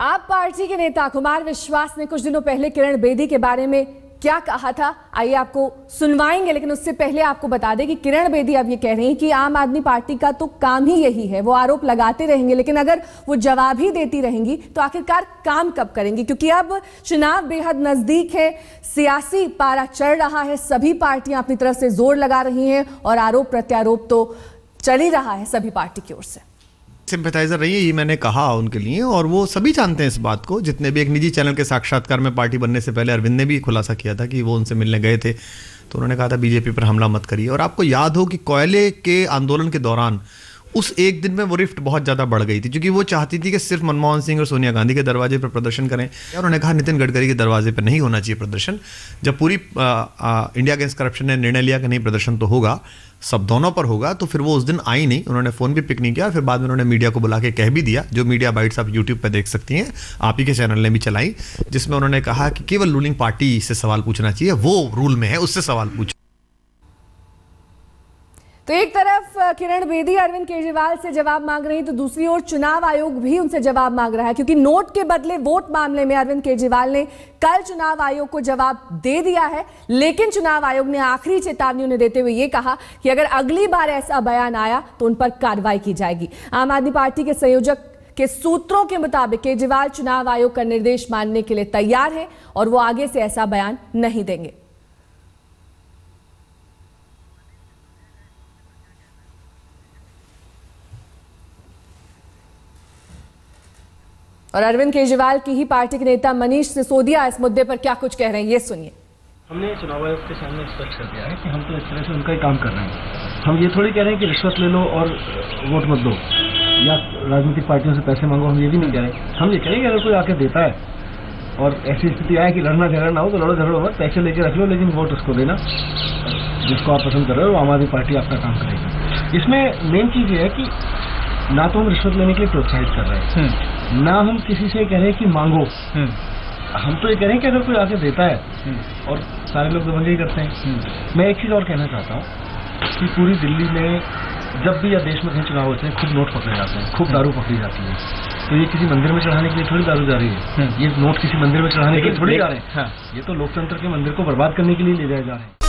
आप पार्टी के नेता कुमार विश्वास ने कुछ दिनों पहले किरण बेदी के बारे में क्या कहा था, आइए आपको सुनवाएंगे। लेकिन उससे पहले आपको बता दें कि किरण बेदी अब ये कह रही हैं कि आम आदमी पार्टी का तो काम ही यही है, वो आरोप लगाते रहेंगे, लेकिन अगर वो जवाब ही देती रहेंगी तो आखिरकार काम कब करेंगी, क्योंकि अब चुनाव बेहद नजदीक है, सियासी पारा चढ़ रहा है, सभी पार्टियां अपनी तरफ से जोर लगा रही हैं और आरोप प्रत्यारोप तो चल ही रहा है सभी पार्टी की ओर से। सिंपैथाइजर रही है, ये मैंने कहा उनके लिए, और वो सभी जानते हैं इस बात को। जितने भी एक निजी चैनल के साक्षात्कार में पार्टी बनने से पहले अरविंद ने भी खुलासा किया था कि वो उनसे मिलने गए थे, तो उन्होंने कहा था बीजेपी पर हमला मत करिए। और आपको याद हो कि कोयले के आंदोलन के दौरान उस एक दिन में वो रिफ्ट बहुत ज़्यादा बढ़ गई थी, क्योंकि वो चाहती थी कि सिर्फ मनमोहन सिंह और सोनिया गांधी के दरवाजे पर प्रदर्शन करें, और उन्होंने कहा नितिन गडकरी के दरवाजे पर नहीं होना चाहिए प्रदर्शन। जब पूरी इंडिया अगेंस्ट करप्शन ने निर्णय लिया कि नहीं प्रदर्शन तो होगा, सब दोनों पर होगा, तो फिर वो उस दिन आई नहीं, उन्होंने फ़ोन भी पिक नहीं किया। फिर बाद में उन्होंने मीडिया को बुला के कह भी दिया, जो मीडिया बाइट्स आप यूट्यूब पर देख सकती हैं, आप ही के चैनल ने भी चलाई, जिसमें उन्होंने कहा कि केवल रूलिंग पार्टी से सवाल पूछना चाहिए, वो रूल में है, उससे सवाल पूछो। तो एक तरफ किरण बेदी अरविंद केजरीवाल से जवाब मांग रही, तो दूसरी ओर चुनाव आयोग भी उनसे जवाब मांग रहा है, क्योंकि नोट के बदले वोट मामले में अरविंद केजरीवाल ने कल चुनाव आयोग को जवाब दे दिया है। लेकिन चुनाव आयोग ने आखिरी चेतावनी उन्हें देते हुए यह कहा कि अगर अगली बार ऐसा बयान आया तो उन पर कार्रवाई की जाएगी। आम आदमी पार्टी के संयोजक के सूत्रों के मुताबिक केजरीवाल चुनाव आयोग का निर्देश मानने के लिए तैयार है और वो आगे से ऐसा बयान नहीं देंगे। और अरविंद केजरीवाल की ही पार्टी के नेता मनीष सिसोदिया इस मुद्दे पर क्या कुछ कह रहे हैं, ये सुनिए। हमने चुनाव आयोग के सामने स्पष्ट कर दिया है कि हम तो इस तरह से उनका ही काम कर रहे हैं। हम ये थोड़ी कह रहे हैं कि रिश्वत ले लो और वोट मत दो या राजनीतिक पार्टियों से पैसे मांगो, हम ये भी नहीं कह रहे। हम ये कह रहे हैं कि अगर कोई आके देता है और ऐसी स्थिति आए कि लड़ना झगड़ना ना हो तो लड़ो झगड़ो मत, पैसे लेके रख लो, लेकिन वोट उसको देना जिसको आप पसंद कर रहे हो। आम आदमी पार्टी आपका काम करेगी। इसमें मेन चीज ये है कि ना तो हम रिश्वत लेने के लिए प्रोत्साहित कर रहे हैं, ना हम किसी से कह रहे हैं कि मांगो। हम तो ये कह रहे हैं कि अगर कोई आके देता है, और सारे लोग दबंगई करते हैं। मैं एक चीज और कहना चाहता हूँ कि पूरी दिल्ली में जब भी या देश में कहीं चुनाव होते हैं, खूब नोट पकड़े जाते हैं, खूब दारू पकड़ी जाती है। तो ये किसी मंदिर में चढ़ाने के लिए थोड़ी दारू जा रही है, ये नोट किसी मंदिर में चढ़ाने के लिए थोड़ी जा रहे हैं। ये तो लोकतंत्र के मंदिर को बर्बाद करने के लिए ले जाए जा रहे हैं।